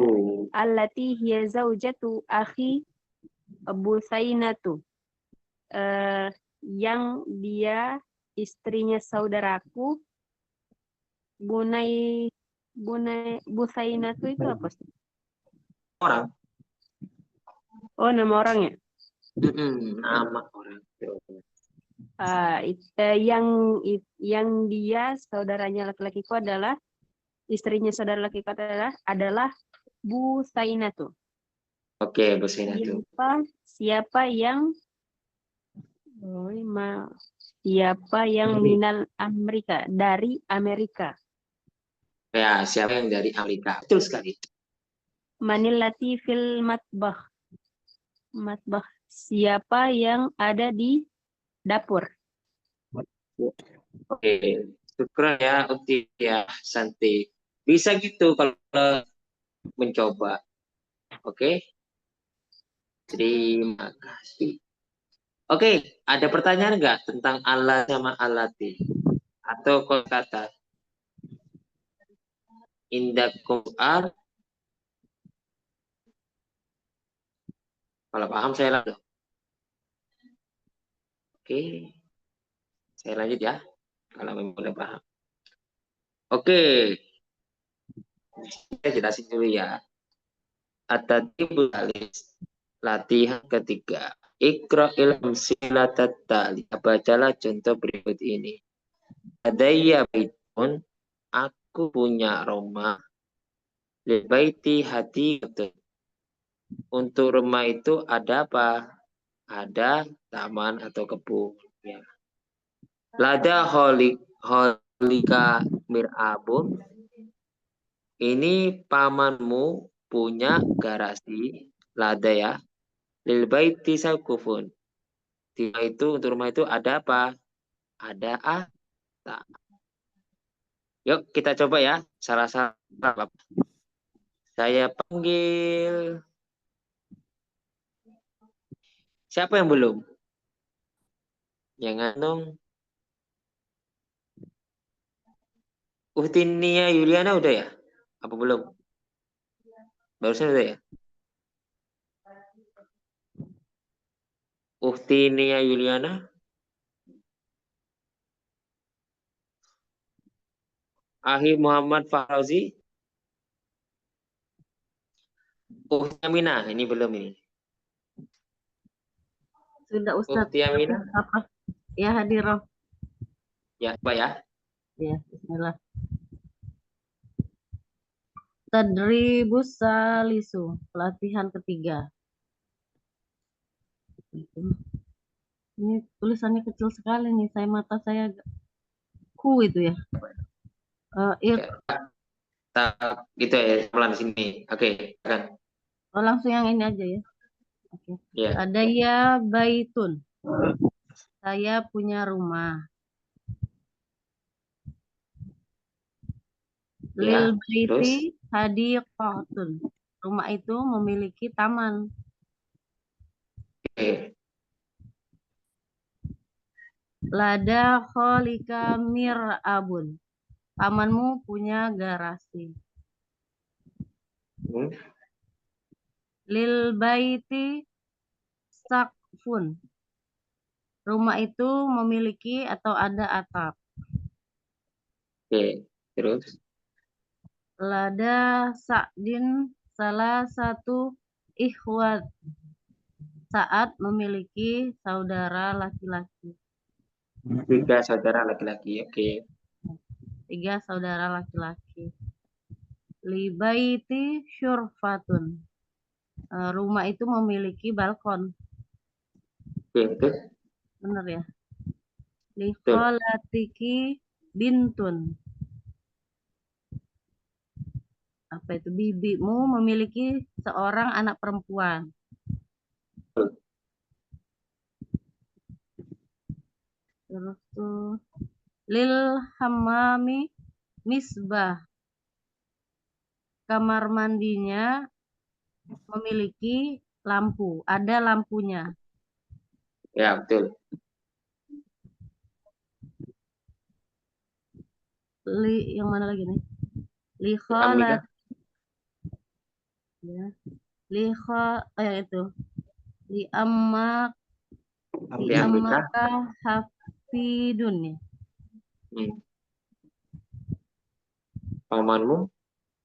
Allati hiya zaujatu akhi Busainatu. Yang dia istrinya saudaraku Busainatu itu apa sih? Orang. Oh, nama orangnya. Nama orang. Yang dia saudaranya laki-lakiku adalah istrinya saudara lakiku adalah Bu Sainatu. Oke, Bu Sainatu. Siapa yang minal Amerika, dari Amerika. Ya, siapa yang dari Amerika? Betul sekali. Manillati fil matbah. Siapa yang ada di dapur. Oke, syukur ya Ukti ya, Santi. Bisa gitu kalau mencoba. Oke. Terima kasih. Oke, ada pertanyaan nggak tentang alat sama alati? Atau kata indak Quran? Kalau paham saya lanjut. Oke, saya lanjut ya. Kalau memang udah paham. Oke, saya jelasin dulu ya. At-tatibul alis. Latihan ketiga. Iqra ilham silatat tali. Bacalah contoh berikut ini. Adaya baitun. Aku punya rumah. Libaiti hati. Untuk rumah itu ada apa? Ada taman atau kebun. Ya. Lada holika mirabun. Ini pamanmu punya garasi. Lada ya. Lil baiti sakufun. Untuk rumah itu ada apa? Ada tak. Yuk kita coba ya. Salah. Saya panggil. Siapa yang belum? Jangan dong. Uhtinia Yuliana udah ya? Apa belum? Barusan udah ya? Uhtinia Yuliana. Ahi Muhammad Fauzi. Uhti Aminah. Ini belum ini. Sudah Ustaz. Uhti Aminah. Apa? Ya hadirah. Ya, apa ya? Ya, bismillah. Tadribus salisu, pelatihan ketiga. Ini tulisannya kecil sekali nih, mata saya agak itu ya. Gitu ya, pelan sini. Oke, kan. Langsung yang ini aja ya. Oke. Ya. Ada ya baitun. Saya punya rumah. Lil baiti hadiqatun. Rumah itu memiliki taman. Oke. Lada kholika mir'abun. Pamanmu punya garasi. Lil baiti sakfun. Rumah itu memiliki atau ada atap. Oke, terus. Lada Sa'din salah satu ikhwat. Saat memiliki saudara laki-laki. 3 saudara laki-laki. Oke. 3 saudara laki-laki. Libaiti syurfatun. Rumah itu memiliki balkon. Oke, betul. Benar ya? Likholatiki bintun. Apa itu? Bibimu memiliki seorang anak perempuan. Terus tuh lil hammami misbah. Kamar mandinya memiliki lampu, ada lampunya. Ya, betul. Yang mana lagi nih? Yang itu. Li ammaka hafidun ya.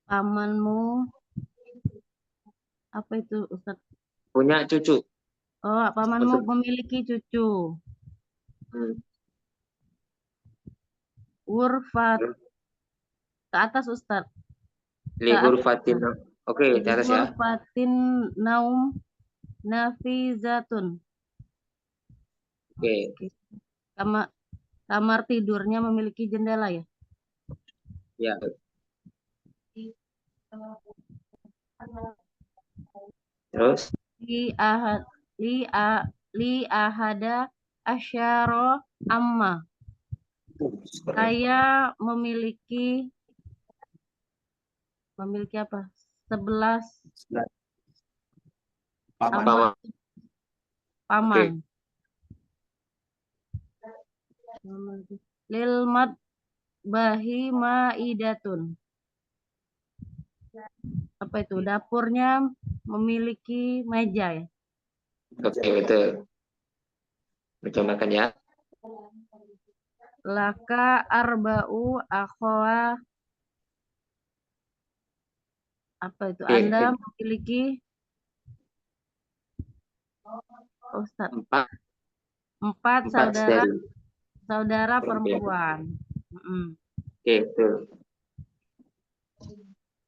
Pamanmu apa itu Ustaz? punya cucu. Oh, pamanmu Untuk memiliki cucu. hmm, Urfat ke atas Ustadz. li Ke atas. hurfatin. Oke, di atas ya. Urfatin naum nafizatun. Oke. Kamar tidurnya memiliki jendela ya. Ya. Terus Li ahada asyara amma. Saya memiliki apa? 11 paman. paman. Lil mad bahi maidatun. Apa itu? Dapurnya memiliki meja ya. Oke, betul. Meja makan ya. Laka arba'u akhwa. Apa itu? Oke, Anda memiliki Ustaz, empat saudara dari perempuan. Oke, betul.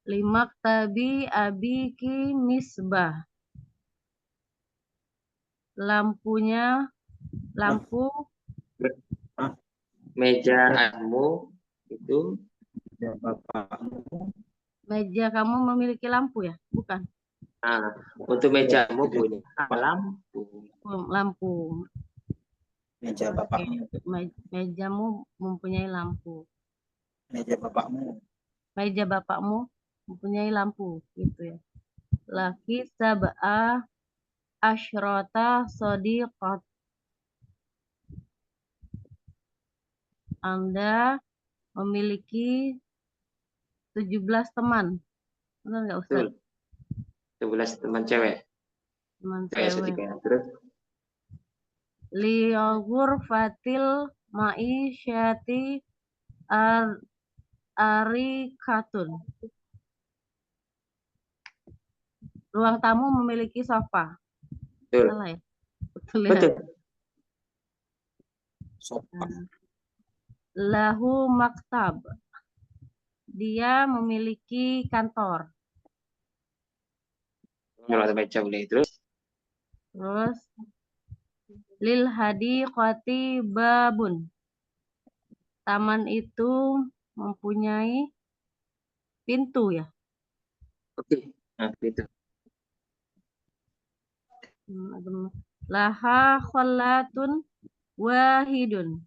Lima tabi abiki misbah. Lampu Meja kamu itu meja kamu memiliki lampu ya? Bukan. Untuk mejamu punya apa lampu? Lampu. Meja bapakmu. Mejamu mempunyai lampu. Meja bapakmu. Meja bapakmu mempunyai lampu, gitu ya. Laki sab'a asyrota sodiqat. Anda memiliki 17 teman. Benar nggak Ustaz? 17 teman cewek. Teman Cewek. cewek. Terus Li ghurfatil ma'isyati arikatun. Ruang tamu memiliki sofa. betul. Salah ya? Betul ya? Betul. Sofa. Lahu maktab. Dia memiliki kantor. Kalau ada meja boleh. Terus lil hadiqati babun. Taman itu mempunyai pintu ya. oke. Nah, itu. Laha khallatun wahidun.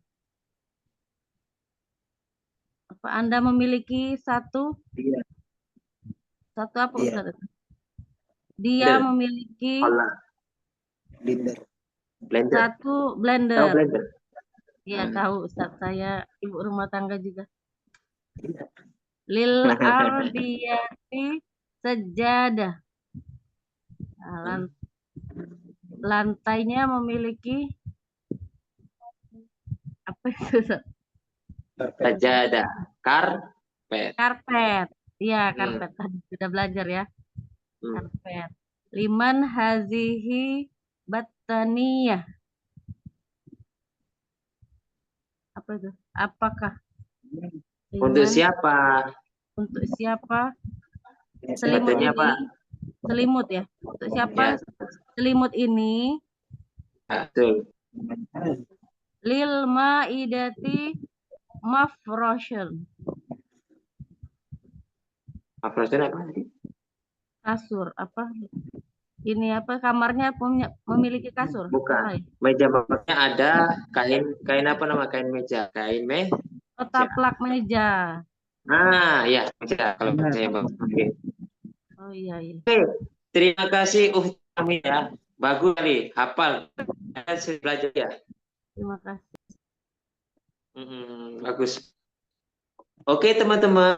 Apa Anda memiliki satu? Iya. Satu apa Iya. Ustaz? Dia memiliki Blender. satu blender. Tahu blender? Iya tahu Ustaz, saya ibu rumah tangga juga. Lil ardiyati sejadah. Nah, lantainya memiliki apa itu? Sajadah. Karpet. Iya, karpet. Tadi sudah belajar ya. Karpet. Liman hazihi battaniyah. Apa itu? Apakah? Untuk siapa? Untuk siapa? Selimut ini apa? Selimut ya. Untuk siapa? Ya. Selimut ini Betul. lil maidati mafroshun. Mafroshun apa tadi? Kasur apa? Ini apa? Kamarnya memiliki kasur? Bukan. Meja bapaknya ada kain apa nama kain meja? Kain taplak meja. Ya meja kalau percaya bapak. Oh iya. Oke, terima kasih kami ya. Bagus kali, hafal. Saya belajar ya. Terima kasih. Bagus. Oke teman-teman,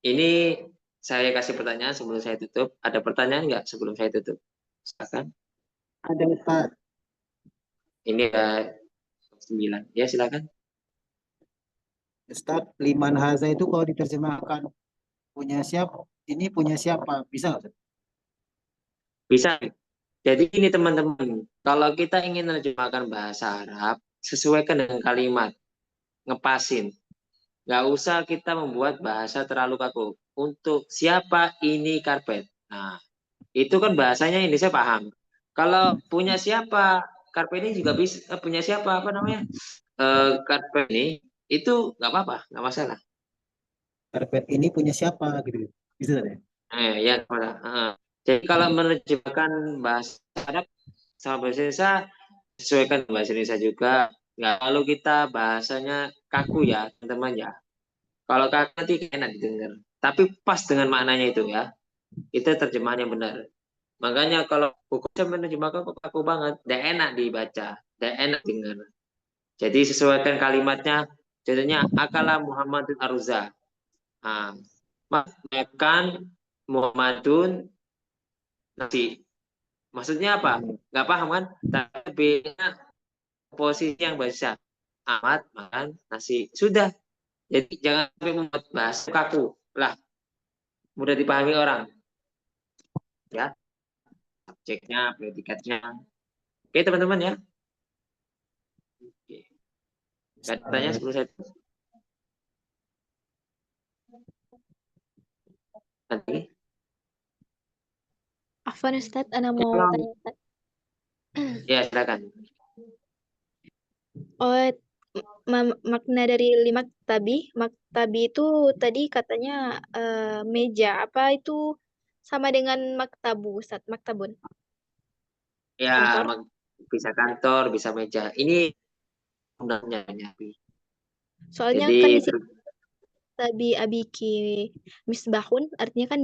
ini saya kasih pertanyaan sebelum saya tutup. Ada pertanyaan nggak sebelum saya tutup? Silakan. Ada Ustaz. Ini ada 9. Ya silakan. Ustaz, liman haza itu kalau diterjemahkan punya siapa? Ini punya siapa? Bisa nggak? Bisa. Jadi ini teman-teman, kalau kita ingin menerjemahkan bahasa Arab, sesuaikan dengan kalimat, ngepasin. Nggak usah kita membuat bahasa terlalu kaku. Untuk siapa ini karpet? Nah, itu kan bahasanya Indonesia paham. Kalau punya siapa, karpet ini juga bisa, punya siapa, apa namanya? Karpet ini, itu nggak apa-apa, nggak masalah. Karpet ini punya siapa gitu. Bisa Ustaz ya? Ya, jadi kalau menerjemahkan bahasa Arab sama bahasa Indonesia, sesuaikan bahasa Indonesia juga. Nggak lalu kita bahasanya kaku ya, teman-teman ya. Kalau kaku nanti enak didengar. Tapi pas dengan maknanya itu ya. Itu terjemahan yang benar. Makanya kalau buku saya menerjemahkan kok kaku banget, tidak enak dibaca, tidak enak dengar. Jadi sesuaikan kalimatnya. Contohnya akala Muhammadun Arza. Nah, makan Muhammadun nasi. Maksudnya apa? Nggak paham kan? Tapi posisi yang bahasa amat makan nasi. Sudah. Jadi jangan sampai membuat bahasa kaku. Lah, mudah dipahami orang. Ya, subjeknya, predikatnya. Oke, teman-teman ya. Oke. Katanya sebelum saya nanti. Afwan Ustadz, Ana mau Kalau- tanya Ustadz. Ya, silakan. Oh, makna dari maktabi itu tadi katanya meja. Apa itu sama dengan maktabu, Ustadz? Maktabun. Ya, Kantor. bisa kantor, bisa meja. Ini undangnya Nabi. Soalnya Jadi kan di sini tabi abiki misbahun, artinya kan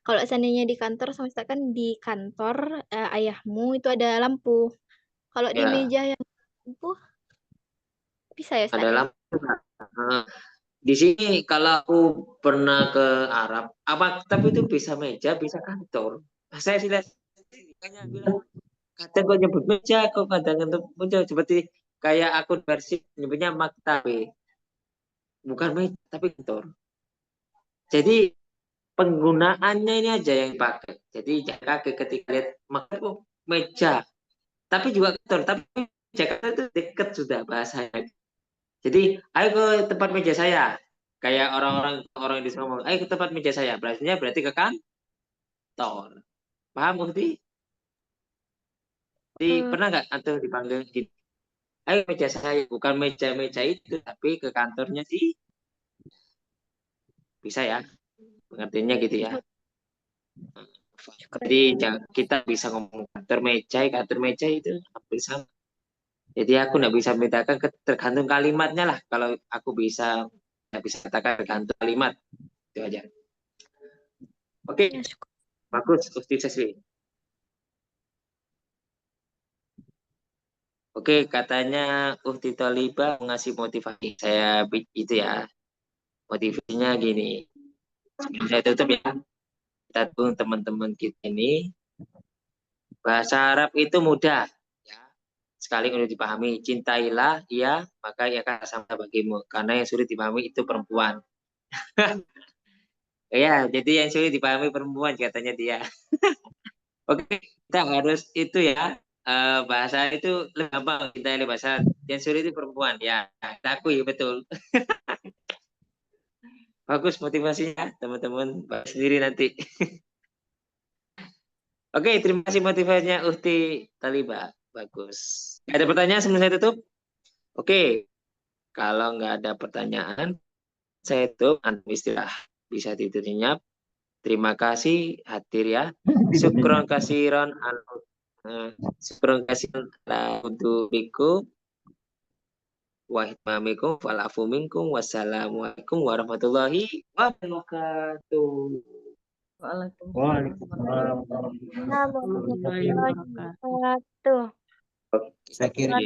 kalau seandainya di kantor, sama Ustadz kan di kantor ayahmu itu ada lampu. Kalau di ya meja yang lampu bisa ya Ustadz ada ya? lampu. Nah, di sini kalau aku pernah ke Arab, apa tapi itu bisa meja, bisa kantor. Nah, saya sih lihat makanya bilang kadang kok nyebut meja, kok kadang untuk meja seperti kayak akun versi nyebutnya maktabe, bukan meja tapi kantor. Jadi penggunaannya ini aja yang dipakai. Jadi jangan kaget ketika lihat maktab meja, tapi juga kantor. Tapi Jakarta itu dekat sudah bahasanya. Jadi ayo ke tempat meja saya. Kayak orang di sana ngomong, ayo ke tempat meja saya. Berarti ke kantor. Paham Mufti? Jadi Eh, pernah nggak atau dipanggil gitu? Ayo meja saya, bukan meja-meja itu, tapi ke kantornya sih. Bisa ya, pengertiannya gitu ya. syukur. Jadi kita bisa ngomong kantor meja itu hampir sama. Jadi aku nggak bisa membedakan tergantung kalimatnya lah. Kalau aku bisa nggak bisa katakan tergantung kalimat itu aja. Oke, Ya, syukur. bagus Ustaz Seswi. Oke, katanya Uhti Toliba ngasih motivasi. Saya itu ya, motivasinya gini. Sebelum saya tutup ya, kita tunggu teman-teman kita ini. Bahasa Arab itu mudah. Ya. Sekali udah dipahami, cintailah, ya, maka ia akan sama bagimu. Karena yang sulit dipahami itu perempuan. Ya, jadi yang sulit dipahami perempuan katanya dia. Oke, kita harus itu ya. Bahasa itu lebih gampang kita ini bahasa yang sulit itu perempuan ya. Aku ya betul. Bagus motivasinya teman-teman. Bahas sendiri nanti. Oke, terima kasih motivasinya Uhti Taliba. Bagus. Ada pertanyaan sebelum saya tutup? Oke, kalau nggak ada pertanyaan, saya tutup. Antum istirahat. Bisa tidur nyenyak. Terima kasih hadir ya. Syukron kasiron syukron kasiron ala hudubikum wa hitmamikum walafu minkum. Wassalamualaikum warahmatullahi wabarakatuh. Waalaikumsalam warahmatullahi wabarakatuh. Saya kira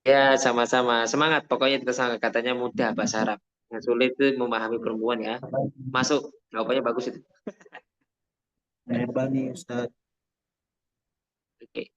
Ya, sama-sama. Semangat. Pokoknya kita sangat katanya mudah bahasa Arab. Yang sulit itu memahami perempuan ya. Masuk. Jawabannya bagus itu. Bani Ustaz. Oke.